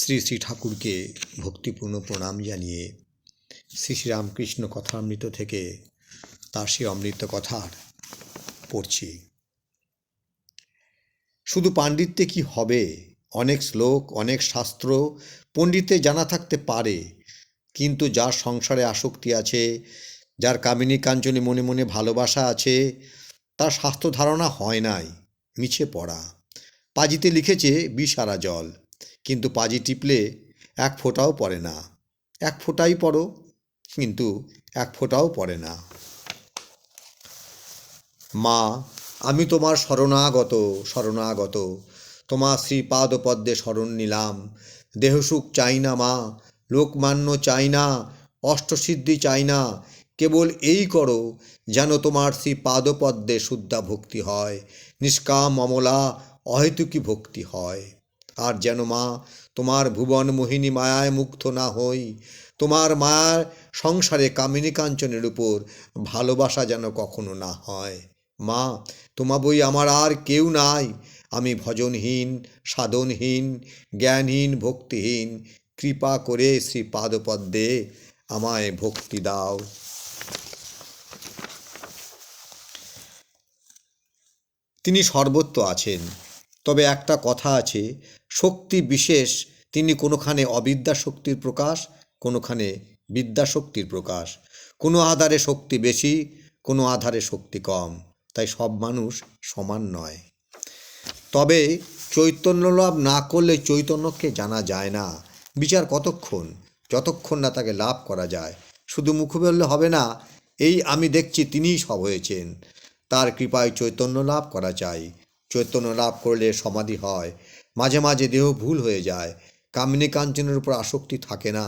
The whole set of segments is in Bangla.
শ্রী শ্রী ঠাকুরকে ভক্তিপূর্ণ প্রণাম জানিয়ে শ্রী শ্রীরামকৃষ্ণ কথামৃত থেকে তার সেই অমৃত কথার পড়ছি। শুধু পাণ্ডিত্যে কি হবে? অনেক শ্লোক, অনেক শাস্ত্র পণ্ডিতের জানা থাকতে পারে, কিন্তু যার সংসারে আসক্তি আছে, যার কামিনী কাঞ্চনে মনে মনে ভালোবাসা আছে, তার স্বাস্থ্য ধারণা হয় নাই, মিছে পড়া। পাজিতে লিখেছে বিষারা জল, কিন্তু পাজি টিপলে এক ফোঁটাও পড়ে না। এক ফোঁটাই পড়ো, কিন্তু এক ফোঁটাও পড়ে না। মা, আমি তোমার শরণাগত শরণাগত, তোমার শ্রীপাদপদ্মে শরণ নিলাম। দেহসুখ চাই না মা, লোকমান্য চাই না, অষ্টসিদ্ধি চাই না, কেবল এই করো যেন তোমার শ্রীপাদপদ্মে শুদ্ধা ভক্তি হয়, নিষ্কাম অমলা অহেতুকী ভক্তি হয়। আর যেন মা তোমার ভুবন মোহিনী মায়ায় মুগ্ধ না হই, তোমার মায়ার সংসারে কামিনী কাঞ্চনের উপর ভালোবাসা যেন কখনো না হয়। মা, তোমা বই আমার আর কেউ নাই, আমি ভজনহীন, সাধনহীন, জ্ঞানহীন, ভক্তিহীন, কৃপা করে শ্রীপাদপদ্মে আমায় ভক্তি দাও। তিনি সর্বত্র আছেন, তবে একটা কথা আছে, শক্তি বিশেষ তিনি কোনোখানে অবিদ্যা শক্তির প্রকাশ, কোনোখানে বিদ্যাশক্তির প্রকাশ। কোনো আধারে শক্তি বেশি, কোনো আধারে শক্তি কম, তাই সব মানুষ সমান নয়। তবে চৈতন্য লাভ না করলে চৈতন্যকে জানা যায় না। বিচার কতক্ষণ? যতক্ষণ না তাকে লাভ করা যায়। শুধু মুখে বললে হবে না, এই আমি দেখছি তিনিই সব হয়েছেন। তার কৃপায় চৈতন্য লাভ করা চাই। চৈতন্য লাভ করলে সমাধি হয়, মাঝে মাঝে দেহ ভুল হয়ে যায়, কামিনী কাঞ্চনের উপর আসক্তি থাকে না,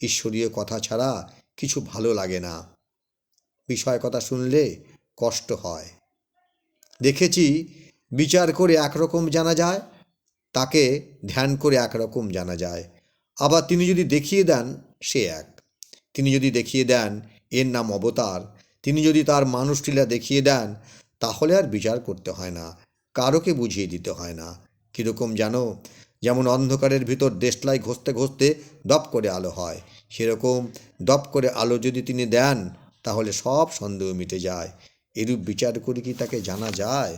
ঈশ্বরীয় কথা ছাড়া কিছু ভালো লাগে না, বিষয় কথা শুনলে কষ্ট হয়। দেখেছি, বিচার করে একরকম জানা যায়, তাকে ধ্যান করে একরকম জানা যায়। আবার তিনি যদি দেখিয়ে দেন সে এক। তিনি যদি দেখিয়ে দেন এর নাম অবতার, তিনি যদি তার মানুষটিলা দেখিয়ে দেন, তাহলে আর বিচার করতে হয় না, কারোকে বুঝিয়ে দিতে হয় না। কীরকম জানো? যেমন অন্ধকারের ভিতর দেশলাই ঘষতে ঘষতে দপ করে আলো হয়, সেরকম দপ করে আলো যদি তিনি দেন, তাহলে সব সন্দেহ মিটে যায়। এরূপ বিচার করে কি তাকে জানা যায়?